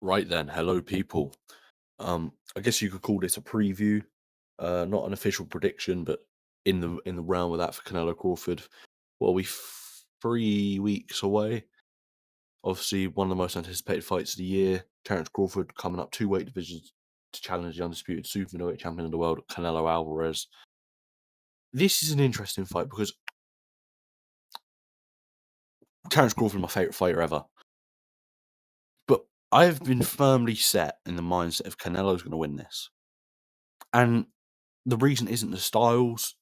Right then, hello people. I guess you could call this a preview, not an official prediction, but in the realm of that for Canelo Crawford. Well, 3 weeks away. Obviously, one of the most anticipated fights of the year. Terrence Crawford coming up two weight divisions to challenge the undisputed super middleweight champion of the world, Canelo Alvarez. This is an interesting fight because Terrence Crawford is my favorite fighter ever. But I've been firmly set in the mindset of Canelo's going to win this. And the reason isn't the styles.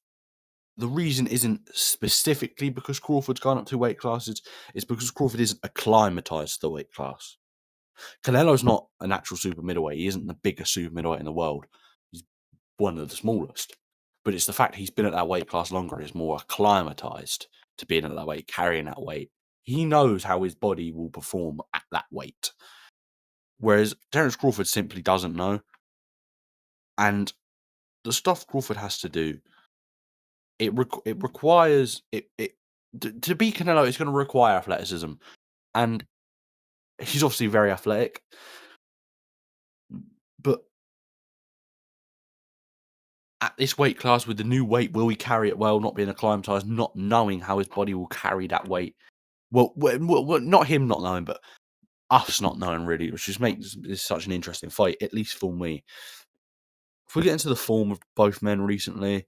The reason isn't specifically because Crawford's gone up two weight classes. It's because Crawford isn't acclimatized to the weight class. Canelo's not a natural super middleweight. He isn't the biggest super middleweight in the world. He's one of the smallest. But it's the fact he's been at that weight class longer and is more acclimatized to being at that weight, carrying that weight. He knows how his body will perform at that weight. Whereas Terrence Crawford simply doesn't know. And the stuff Crawford has to do, it requires to be Canelo. It's going to require athleticism, and he's obviously very athletic. But at this weight class, with the new weight, will he carry it well? Not being acclimatized, not knowing how his body will carry that weight. Well, not him not knowing, but us not knowing really, which just makes this such an interesting fight, at least for me. If we get into the form of both men recently,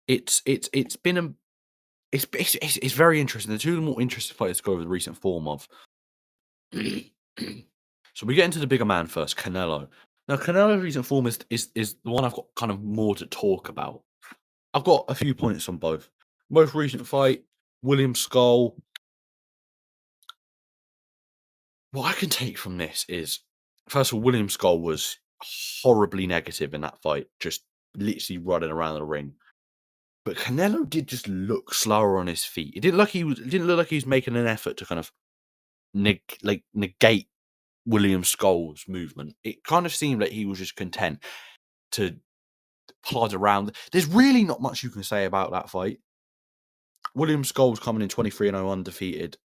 it's been a it's very interesting. The two of the more interesting fighters to go over the recent form of. So we get into the bigger man first, Canelo. Now, Canelo's recent form is the one I've got kind of more to talk about. I've got a few points on both. Most recent fight, William Skull. What I can take from this is, first of all, William Skull was horribly negative in that fight, just literally running around the ring. But Canelo did just look slower on his feet. It didn't look like he was making an effort to kind of negate William Skull's movement. It kind of seemed like he was just content to plod around. There's really not much you can say about that fight. William Skull's coming in 23-0 undefeated,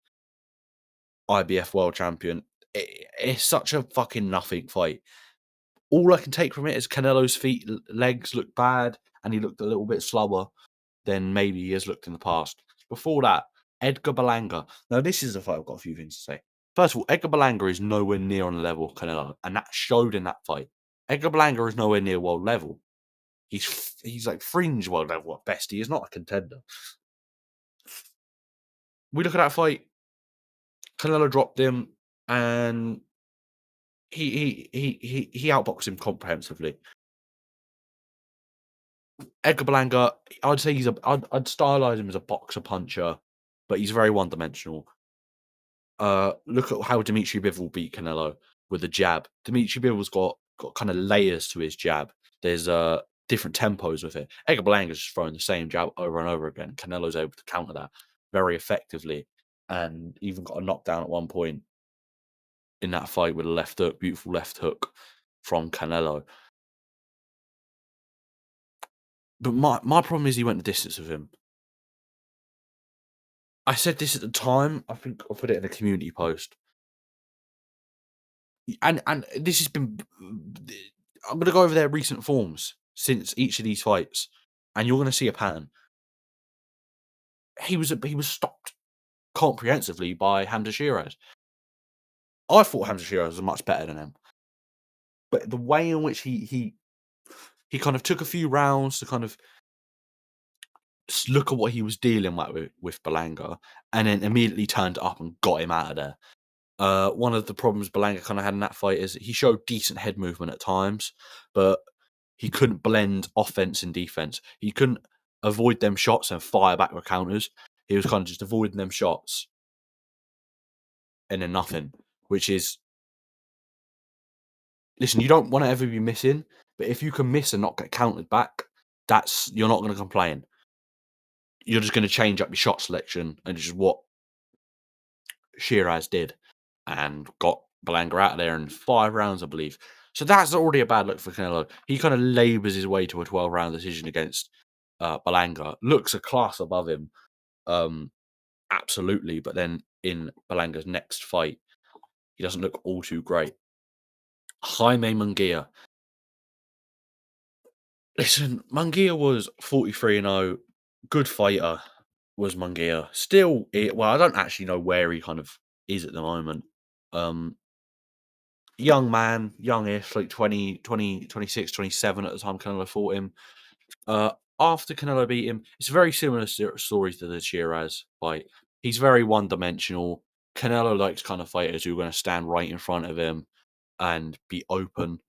IBF world champion. It's such a fucking nothing fight. All I can take from it is Canelo's legs look bad, and he looked a little bit slower than maybe he has looked in the past. Before that, Edgar Berlanga. Now, this is a fight I've got a few things to say. First of all, Edgar Berlanga is nowhere near on the level of Canelo, and that showed in that fight. Edgar Berlanga is nowhere near world level. He's like fringe world level at best. He is not a contender. We look at that fight. Canelo dropped him, and he outboxed him comprehensively. Edgar Berlanga, I'd say I'd stylize him as a boxer puncher, but he's very one dimensional. Look at how Dimitri Bivol beat Canelo with a jab. Dimitri Bivol's got kind of layers to his jab. There's different tempos with it. Edgar Berlanga's just throwing the same jab over and over again. Canelo's able to counter that very effectively, and even got a knockdown at one point in that fight with a left hook, beautiful left hook from Canelo. But my problem is he went the distance with him. I said this at the time. I think I put it in a community post. And this has been. I'm going to go over their recent forms since each of these fights, and you're going to see a pattern. He was stopped comprehensively by Hamza Shiraz. I thought Hamza Shiraz was much better than him, but the way in which he kind of took a few rounds to kind of look at what he was dealing with Berlanga, and then immediately turned up and got him out of there. One of the problems Berlanga kind of had in that fight is he showed decent head movement at times, but he couldn't blend offense and defense. He couldn't avoid them shots and fire back with counters. He was kind of just avoiding them shots and then nothing, which is, listen, you don't want to ever be missing, but if you can miss and not get countered back, you're not going to complain. You're just going to change up your shot selection, and it's just what Shiraz did and got Berlanga out of there in 5 rounds, I believe. So that's already a bad look for Canelo. He kind of labours his way to a 12-round decision against Berlanga. Looks a class above him, absolutely. But then in Belanga's next fight, he doesn't look all too great. Jaime Munguia. Listen, Munguia was 43-0. Good fighter was Munguia. Still, well, I don't actually know where he kind of is at the moment. Young man, youngish, like 26, 27 at the time Canelo fought him. After Canelo beat him, it's a very similar story to the Shiraz fight. He's very one-dimensional. Canelo likes kind of fighters who are going to stand right in front of him and be open.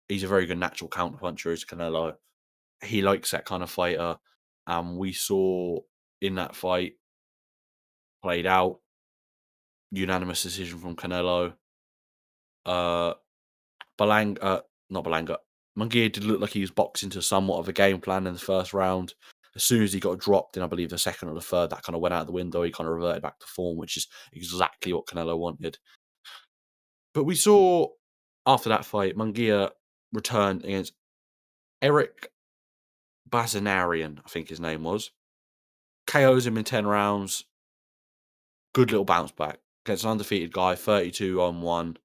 He's a very good natural counterpuncher, is Canelo. He likes that kind of fighter. And we saw in that fight, played out, unanimous decision from Canelo. Uh, not Belanga. Munguia did look like he was boxing to somewhat of a game plan in the first round. As soon as he got dropped in, I believe, the second or the third, that kind of went out the window. He kind of reverted back to form, which is exactly what Canelo wanted. But we saw after that fight, Munguia returned against Eric Bazanarian, I think his name was. KOs him in 10 rounds. Good little bounce back. Against an undefeated guy, 32-1.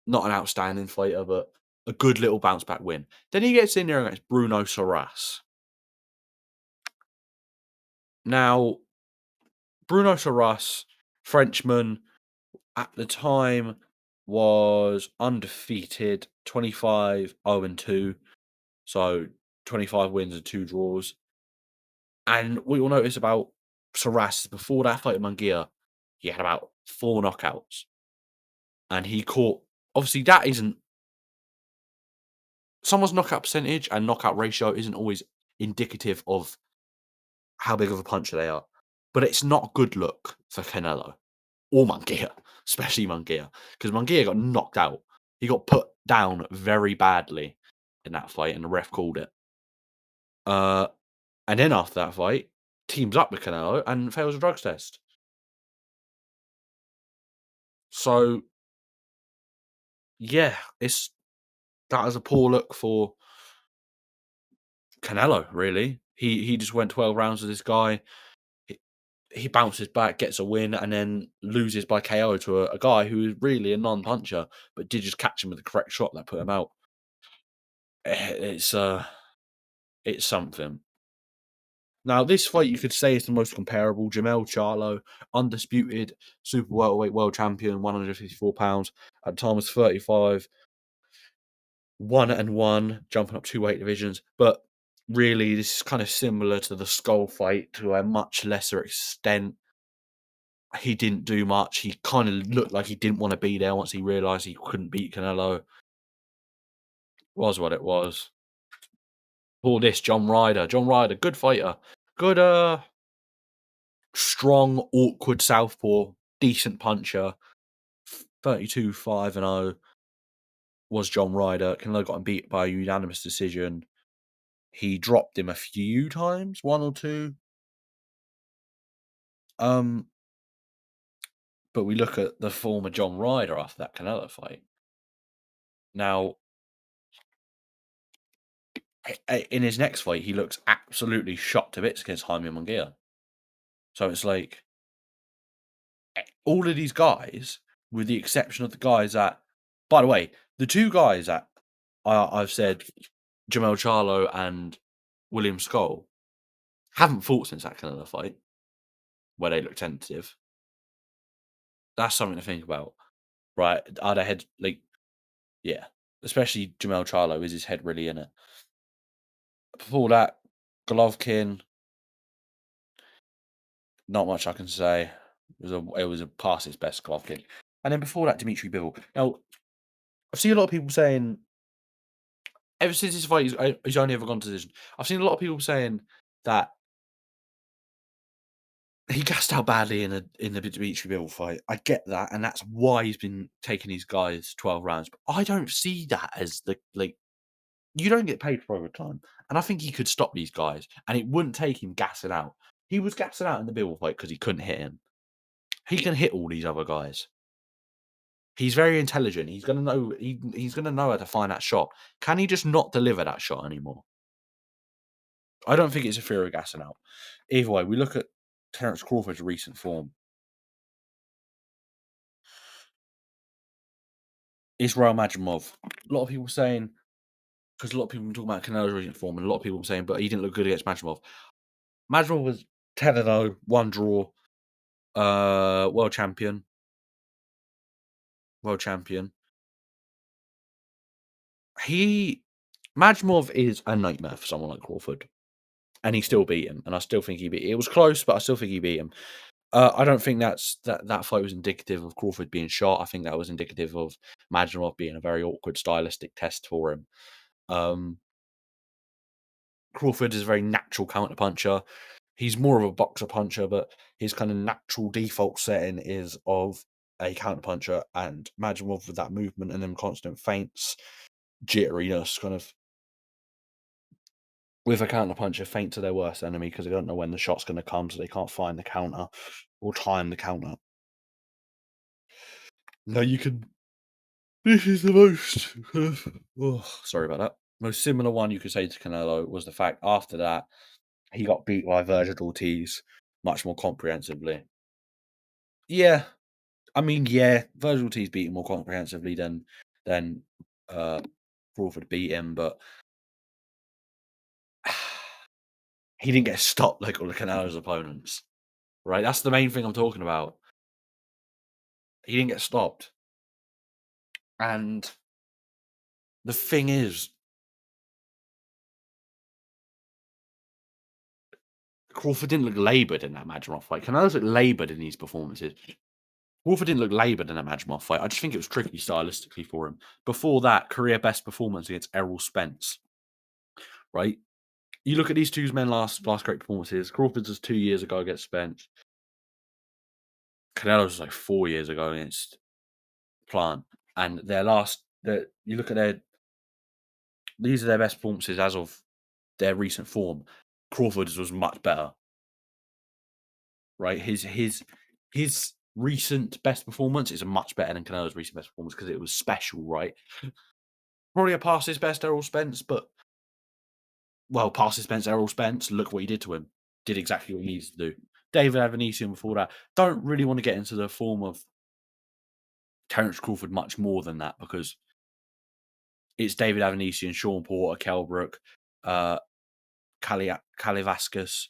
Not an outstanding fighter, but a good little bounce back win. Then he gets in there against Bruno Saras. Now, Bruno Saras, Frenchman, at the time was undefeated, 25-0-2. So 25 wins and 2 draws. And what you'll notice about Saras, before that fight at Munguia, he had about 4 knockouts. And he caught, obviously that isn't, someone's knockout percentage and knockout ratio isn't always indicative of how big of a puncher they are. But it's not a good look for Canelo or Munguia, especially Munguia, because Munguia got knocked out. He got put down very badly in that fight, and the ref called it. And then after that fight, teams up with Canelo and fails a drugs test. So, yeah, that was a poor look for Canelo, really. He just went 12 rounds with this guy. He bounces back, gets a win, and then loses by KO to a guy who is really a non-puncher, but did just catch him with the correct shot that put him out. It's something. Now, this fight you could say is the most comparable. Jamel Charlo, undisputed super welterweight world champion, 154 pounds. At the time was 35, 1-1, jumping up 2 weight divisions. But really, this is kind of similar to the Skull fight to a much lesser extent. He didn't do much. He kind of looked like he didn't want to be there once he realised he couldn't beat Canelo. Was what it was. All this, John Ryder. John Ryder, good fighter. Good, strong, awkward southpaw, decent puncher. 32-5-0 was John Ryder. Canelo got him beat by a unanimous decision. He dropped him a few times, 1 or 2. But we look at the former John Ryder after that Canelo fight. Now, in his next fight, he looks absolutely shot to bits against Jaime Munguia. So it's like all of these guys, with the exception of the guys that, by the way, the 2 guys that I've said, Jamel Charlo and William Skull, haven't fought since that Canelo fight, where they look tentative. That's something to think about, right? Are their heads yeah, especially Jamel Charlo, is his head really in it? Before that, Golovkin, not much I can say. It was a past its best Golovkin. And then before that, Dimitri Bivol. Now, I've seen a lot of people saying, ever since this fight, he's only ever gone to decision. I've seen a lot of people saying that he gassed out badly in the Dimitri Bivol fight. I get that, and that's why he's been taking these guys 12 rounds. But I don't see that as you don't get paid for overtime. And I think he could stop these guys, and it wouldn't take him gassing out. He was gassing out in the Bivol fight because he couldn't hit him. He can hit all these other guys. He's very intelligent. He's gonna know. He's gonna know how to find that shot. Can he just not deliver that shot anymore? I don't think it's a fear of gassing out. Either way, we look at Terrence Crawford's recent form. Israel Madrimov. A lot of people saying, because a lot of people were talking about Canelo's recent form, and a lot of people were saying, but he didn't look good against Madrimov. Madrimov was 10-0, one draw, world champion. World champion. Madrimov is a nightmare for someone like Crawford. And he still beat him. And I still think he beat him. It was close, but I still think he beat him. I don't think that fight was indicative of Crawford being shot. I think that was indicative of Madrimov being a very awkward stylistic test for him. Crawford is a very natural counter puncher. He's more of a boxer puncher, but his kind of natural default setting is of a counter puncher, and Madrimov with that movement and then constant feints, jitteriness, kind of with a counter puncher, feints are their worst enemy because they don't know when the shot's going to come, so they can't find the counter or time the counter. No, you can. This is the most. Sorry about that. Most similar one you could say to Canelo was the fact after that he got beat by Virgil Ortiz much more comprehensively. Yeah, I mean, yeah, Virgil Ortiz beat him more comprehensively than Crawford beat him, but he didn't get stopped like all the Canelo's opponents. Right, that's the main thing I'm talking about. He didn't get stopped, and the thing is, Crawford didn't look laboured in that Madrimov fight. Canelo's looked laboured in these performances. Crawford didn't look laboured in that Madrimov fight. I just think it was tricky stylistically for him. Before that, career best performance against Errol Spence. Right, you look at these two men's last great performances. Crawford's was 2 years ago against Spence. Canelo's was like 4 years ago against Plant, and you look at these are their best performances as of their recent form. Crawford's was much better, right? His recent best performance is a much better than Canelo's recent best performance because it was special, right? Probably a past his best Errol Spence, but past his best Errol Spence. Look what he did to him. Did exactly what he needs to do. David Avanesian before that. Don't really want to get into the form of Terrence Crawford much more than that because it's David Avanesian, Sean Porter, Kell Brook, Kalivaskas.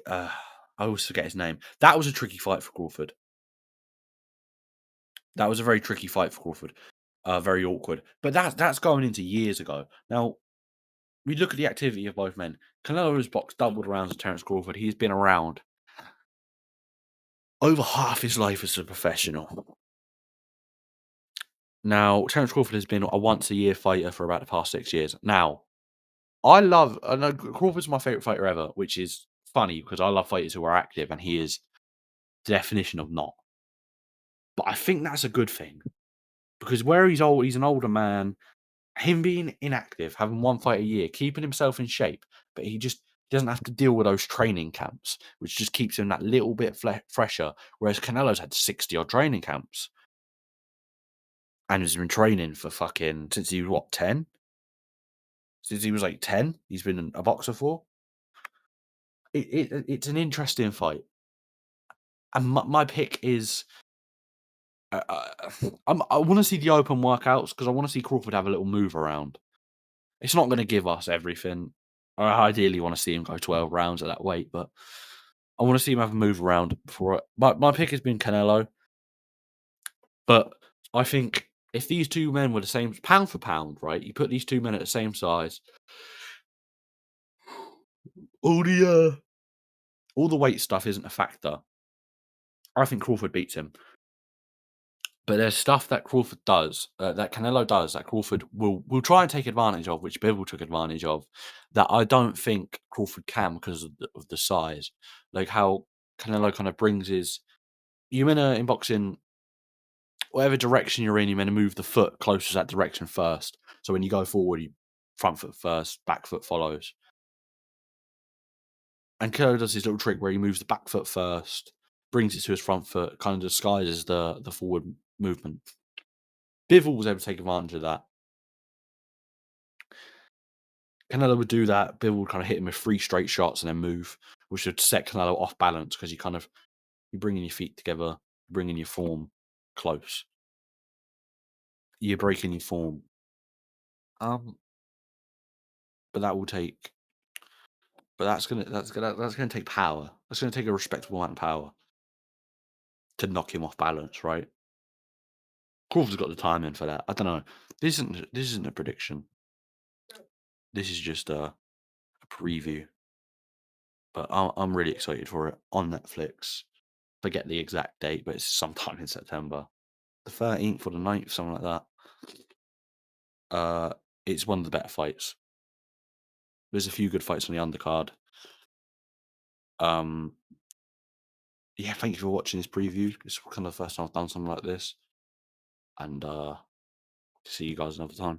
I always forget his name. That was a tricky fight for Crawford. That was a very tricky fight for Crawford. Very awkward. But that's going into years ago. Now, we look at the activity of both men. Canelo has boxed double the rounds of Terrence Crawford. He's been around over half his life as a professional. Now, Terrence Crawford has been a once-a-year fighter for about the past 6 years. Now, I know Crawford's my favourite fighter ever, which is funny because I love fighters who are active, and he is the definition of not. But I think that's a good thing because where he's old, he's an older man. Him being inactive, having one fight a year, keeping himself in shape, but he doesn't have to deal with those training camps, which just keeps him that little bit fresher. Whereas Canelo's had 60 odd training camps and has been training for fucking since he was what 10? Since he was like 10, he's been a boxer for. It's an interesting fight, and my pick is. I want to see the open workouts because I want to see Crawford have a little move around. It's not going to give us everything. I ideally want to see him go 12 rounds at that weight, but I want to see him have a move around before. My pick has been Canelo, but I think if these two men were the same pound for pound, right? You put these two men at the same size, all the weight stuff isn't a factor. I think Crawford beats him. But there's stuff that Crawford does, that Canelo does, that Crawford will try and take advantage of, which Bivol took advantage of, that I don't think Crawford can because of the size. Like how Canelo kind of brings his. In boxing, whatever direction you're in, you're meant to move the foot closer to that direction first. So when you go forward, you front foot first, back foot follows. And Canelo does his little trick where he moves the back foot first, brings it to his front foot, kind of disguises the forward movement. Bivol was able to take advantage of that. Canelo would do that. Bivol would kind of hit him with 3 straight shots and then move. which should set Canelo off balance because you're bringing your feet together, bringing your form close. You're breaking your form. Um, but that will take. But that's gonna take power. That's gonna take a respectable amount of power to knock him off balance, right? Crawford's got the timing for that. I don't know. This isn't a prediction. This is just a preview. But I'm really excited for it on Netflix. Forget the exact date, but it's sometime in September, the 13th or the 9th, something like that. It's one of the better fights. There's a few good fights on the undercard. Um, yeah, thank you for watching this preview. It's kind of the first time I've done something like this, and see you guys another time.